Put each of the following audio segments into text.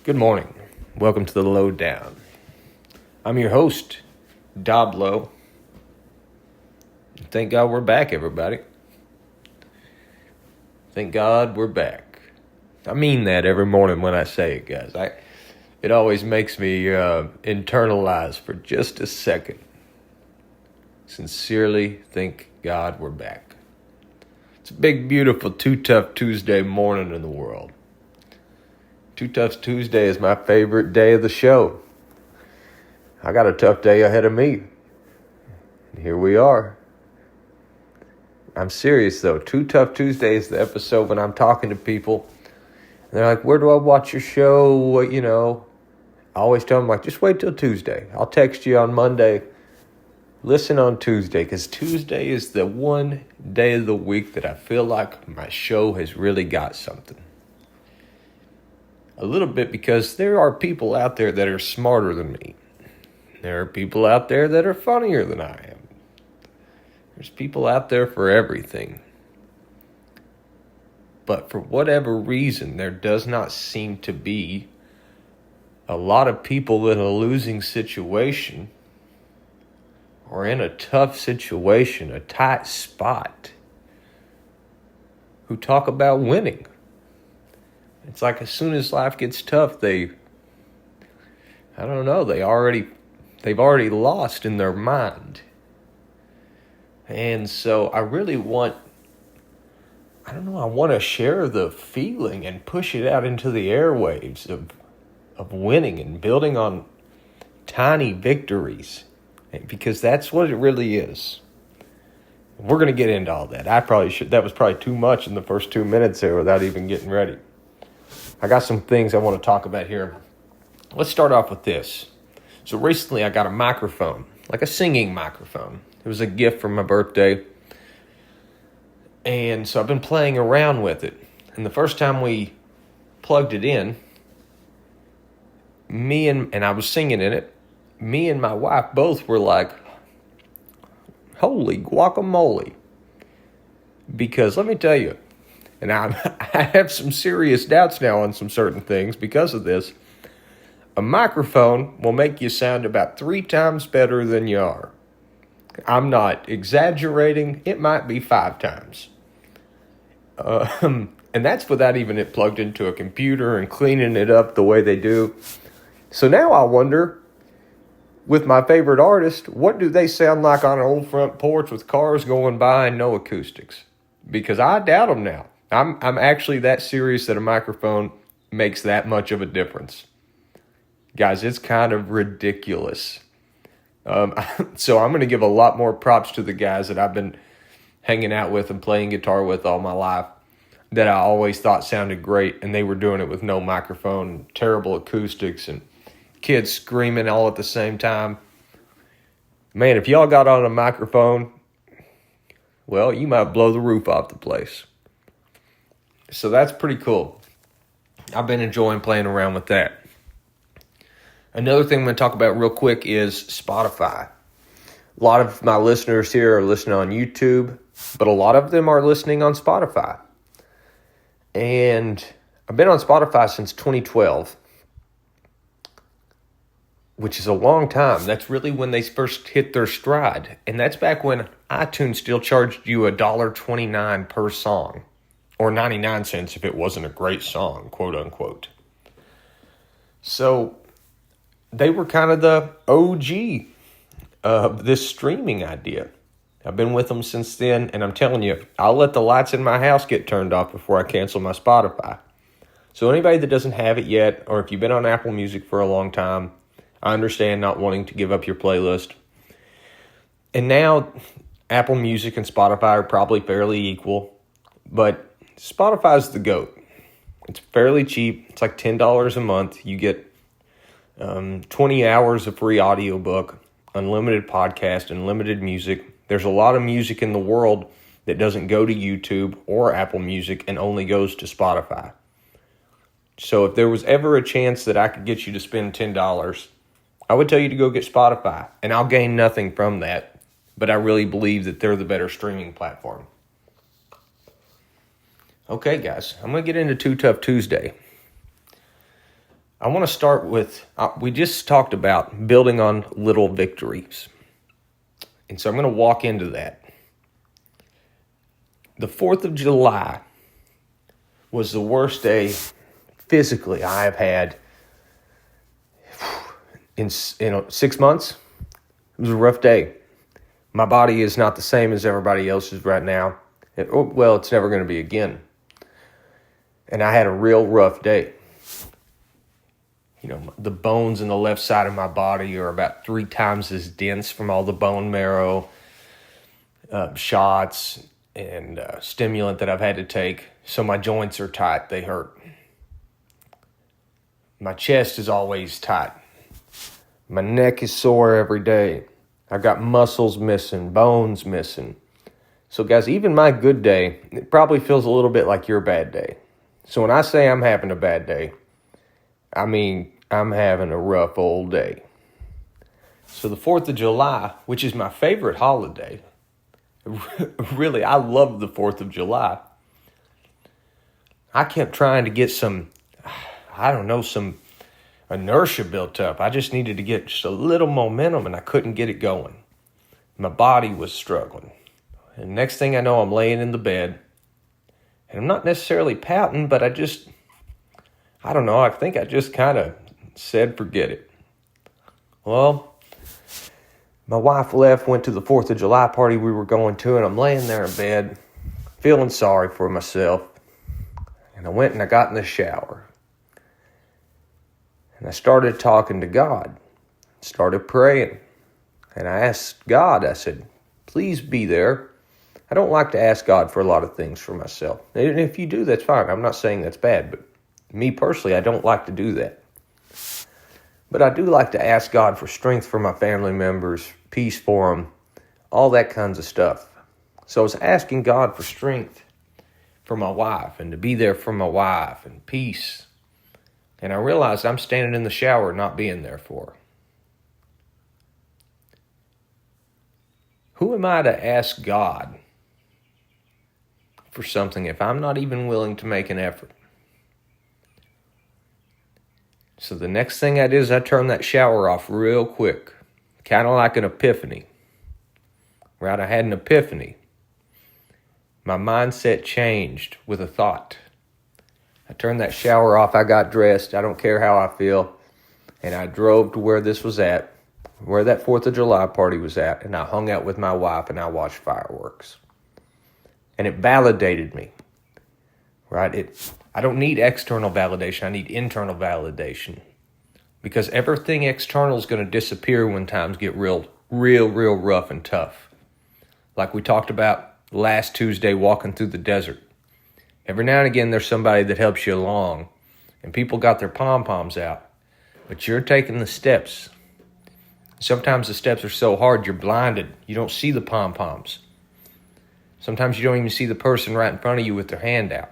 Good morning. Welcome to the Lowdown. I'm your host, Doblo. Thank God we're back, everybody. Thank God we're back. I mean that every morning when I say it, guys. It always makes me internalize for just a second. Sincerely, thank God we're back. It's a big, beautiful Tuff Tuesday morning in the world. Tuff Tuesday is my favorite day of the show. I got a tough day ahead of me. Here we are. I'm serious though. Tuff Tuesday is the episode when I'm talking to people. And they're like, where do I watch your show? I always tell them, just wait till Tuesday. I'll text you on Monday. Listen on Tuesday, because Tuesday is the one day of the week that I feel like my show has really got something. A little bit because there are people out there that are smarter than me. There are people out there that are funnier than I am. There's people out there for everything. But for whatever reason, there does not seem to be a lot of people in a losing situation or in a tough situation, a tight spot, who talk about winning. It's like as soon as life gets tough, they've already lost in their mind. And so I want to share the feeling and push it out into the airwaves of winning and building on tiny victories, because that's what it really is. We're going to get into all that. That was probably too much in the first 2 minutes there without even getting ready. I got some things I want to talk about here. Let's start off with this. So recently I got a microphone, like a singing microphone. It was a gift for my birthday. And so I've been playing around with it. And the first time we plugged it in, and I was singing in it, me and my wife both were like, holy guacamole. Because let me tell you, and I have some serious doubts now on some certain things because of this. A microphone will make you sound about 3 times better than you are. I'm not exaggerating. It might be 5 times. And that's without even it plugged into a computer and cleaning it up the way they do. So now I wonder, with my favorite artist, what do they sound like on an old front porch with cars going by and no acoustics? Because I doubt them now. I'm actually that serious that a microphone makes that much of a difference. Guys, it's kind of ridiculous. So I'm going to give a lot more props to the guys that I've been hanging out with and playing guitar with all my life that I always thought sounded great, and they were doing it with no microphone, terrible acoustics, and kids screaming all at the same time. Man, if y'all got on a microphone, well, you might blow the roof off the place. So that's pretty cool. I've been enjoying playing around with that. Another thing I'm going to talk about real quick is Spotify. A lot of my listeners here are listening on YouTube, but a lot of them are listening on Spotify. And I've been on Spotify since 2012, which is a long time. That's really when they first hit their stride. And that's back when iTunes still charged you $1.29 per song, or 99 cents if it wasn't a great song, quote unquote. So they were kind of the OG of this streaming idea. I've been with them since then, and I'm telling you, I'll let the lights in my house get turned off before I cancel my Spotify. So anybody that doesn't have it yet, or if you've been on Apple Music for a long time, I understand not wanting to give up your playlist. And now Apple Music and Spotify are probably fairly equal, but Spotify's the GOAT. It's fairly cheap. It's like $10 a month. You get 20 hours of free audiobook, unlimited podcast, unlimited music. There's a lot of music in the world that doesn't go to YouTube or Apple Music and only goes to Spotify. So if there was ever a chance that I could get you to spend $10, I would tell you to go get Spotify, and I'll gain nothing from that, but I really believe that they're the better streaming platform. Okay, guys, I'm going to get into Tuff Tuesday. I want to start with, we just talked about building on little victories. And so I'm going to walk into that. The 4th of July was the worst day physically I have had in 6 months. It was a rough day. My body is not the same as everybody else's right now. It's never going to be again. And I had a real rough day. The bones in the left side of my body are about 3 times as dense from all the bone marrow shots and stimulant that I've had to take. So my joints are tight. They hurt. My chest is always tight. My neck is sore every day. I've got muscles missing, bones missing. So guys, even my good day, it probably feels a little bit like your bad day. So when I say I'm having a bad day, I mean I'm having a rough old day. So the 4th of July, which is my favorite holiday, really, I love the 4th of July. I kept trying to get some inertia built up. I just needed to get just a little momentum, and I couldn't get it going. My body was struggling. And next thing I know, I'm laying in the bed, and I'm not necessarily pouting, but I think I just kind of said, forget it. Well, my wife left, went to the 4th of July party we were going to, and I'm laying there in bed, feeling sorry for myself. And I went and I got in the shower. And I started talking to God, started praying. And I asked God, I said, please be there. I don't like to ask God for a lot of things for myself. And if you do, that's fine. I'm not saying that's bad, but me personally, I don't like to do that. But I do like to ask God for strength for my family members, peace for them, all that kinds of stuff. So I was asking God for strength for my wife and to be there for my wife and peace. And I realized I'm standing in the shower not being there for her. Who am I to ask God for something if I'm not even willing to make an effort? So the next thing I did is I turned that shower off real quick, kind of like an epiphany. Right? I had an epiphany. My mindset changed with a thought. I turned that shower off, I got dressed, I don't care how I feel, and I drove to where this was at, where that 4th of July party was at, and I hung out with my wife and I watched fireworks. And it validated me, right? I don't need external validation, I need internal validation. Because everything external is going to disappear when times get real rough and tough. Like we talked about last Tuesday walking through the desert. Every now and again there's somebody that helps you along, and people got their pom-poms out, but you're taking the steps. Sometimes the steps are so hard you're blinded. You don't see the pom-poms. Sometimes you don't even see the person right in front of you with their hand out.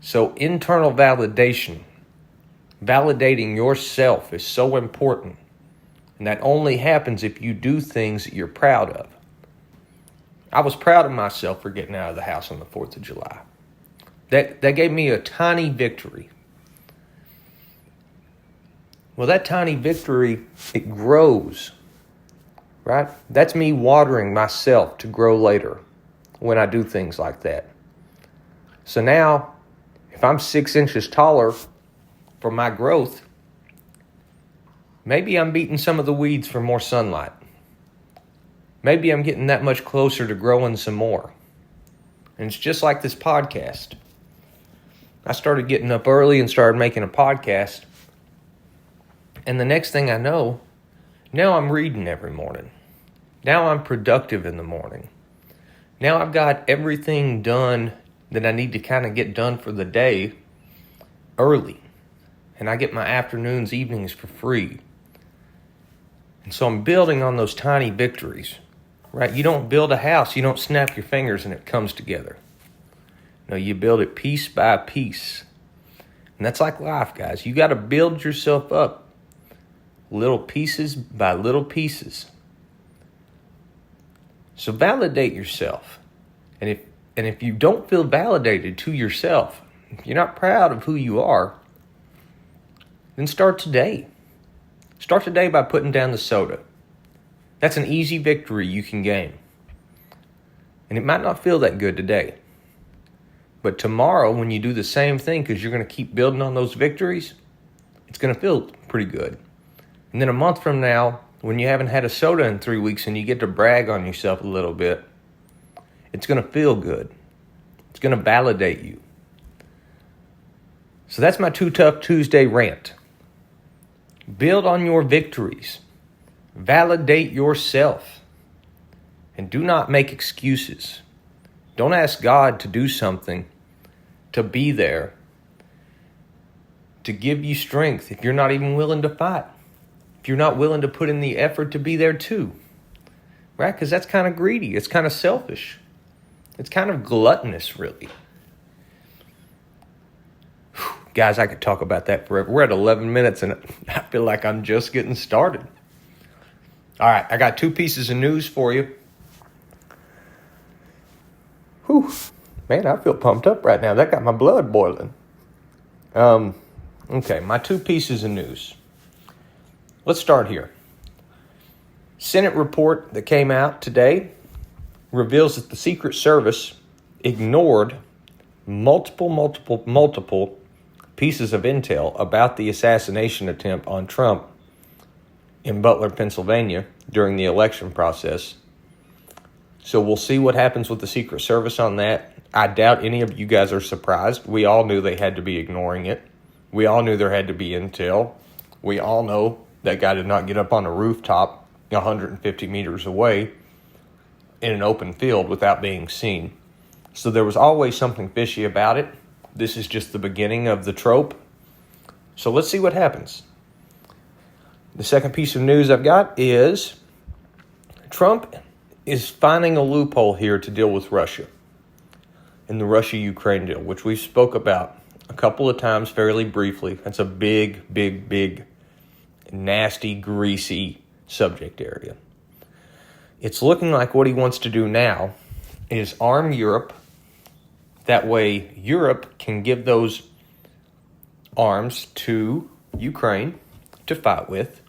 So internal validation, validating yourself is so important. And that only happens if you do things that you're proud of. I was proud of myself for getting out of the house on the 4th of July. That gave me a tiny victory. Well, that tiny victory, it grows, right? That's me watering myself to grow later when I do things like that. So now, if I'm 6 inches taller for my growth, maybe I'm beating some of the weeds for more sunlight. Maybe I'm getting that much closer to growing some more. And it's just like this podcast. I started getting up early and started making a podcast. And the next thing I know, now I'm reading every morning. Now I'm productive in the morning. Now I've got everything done that I need to kind of get done for the day early. And I get my afternoons, evenings for free. And so I'm building on those tiny victories, right? You don't build a house, you don't snap your fingers and it comes together. No, you build it piece by piece. And that's like life, guys. You got to build yourself up little pieces by little pieces. So validate yourself. And if you don't feel validated to yourself, if you're not proud of who you are, then start today. Start today by putting down the soda. That's an easy victory you can gain. And it might not feel that good today. But tomorrow, when you do the same thing, because you're going to keep building on those victories, it's going to feel pretty good. And then a month from now, when you haven't had a soda in 3 weeks and you get to brag on yourself a little bit, it's going to feel good. It's going to validate you. So that's my Tuff Tuesday rant. Build on your victories. Validate yourself. And do not make excuses. Don't ask God to do something, to be there, to give you strength if you're not even willing to fight. If you're not willing to put in the effort to be there too. Right? Because that's kind of greedy. It's kind of selfish. It's kind of gluttonous, really. Whew. Guys, I could talk about that forever. We're at 11 minutes and I feel like I'm just getting started. All right, I got 2 pieces of news for you. Whew. Man, I feel pumped up right now. That got my blood boiling. Okay, my 2 pieces of news. Let's start here. Senate report that came out today reveals that the Secret Service ignored multiple pieces of intel about the assassination attempt on Trump in Butler, Pennsylvania during the election process. So we'll see what happens with the Secret Service on that. I doubt any of you guys are surprised. We all knew they had to be ignoring it. We all knew there had to be intel. We all know that guy did not get up on a rooftop 150 meters away in an open field without being seen. So there was always something fishy about it. This is just the beginning of the trope. So let's see what happens. The second piece of news I've got is Trump is finding a loophole here to deal with Russia in the Russia-Ukraine deal, which we spoke about a couple of times fairly briefly. That's a big, nasty, greasy subject area. It's looking like what he wants to do now is arm Europe. That way Europe can give those arms to Ukraine to fight with.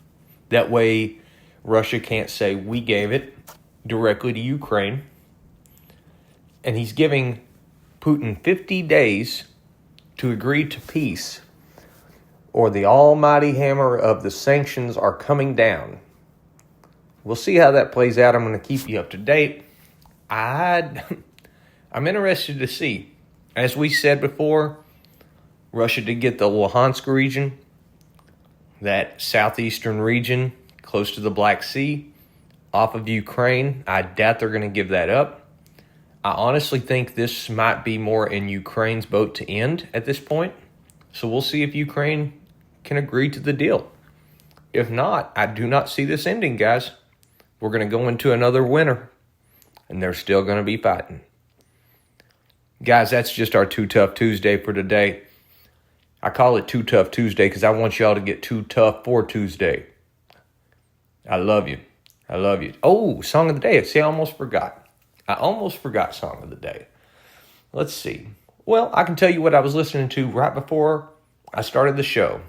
That way Russia can't say we gave it directly to Ukraine. And he's giving Putin 50 days to agree to peace, or the almighty hammer of the sanctions are coming down. We'll see how that plays out. I'm going to keep you up to date. I'm interested to see. As we said before, Russia did get the Luhansk region, that southeastern region close to the Black Sea, off of Ukraine. I doubt they're going to give that up. I honestly think this might be more in Ukraine's boat to end at this point. So we'll see if Ukraine can agree to the deal. If not, I do not see this ending, guys. We're going to go into another winter, and they're still going to be fighting. Guys, that's just our Too Tough Tuesday for today. I call it Too Tough Tuesday because I want y'all to get too tough for Tuesday. I love you. I love you. Oh, song of the day. See, I almost forgot. Song of the day. Let's see. Well, I can tell you what I was listening to right before I started the show.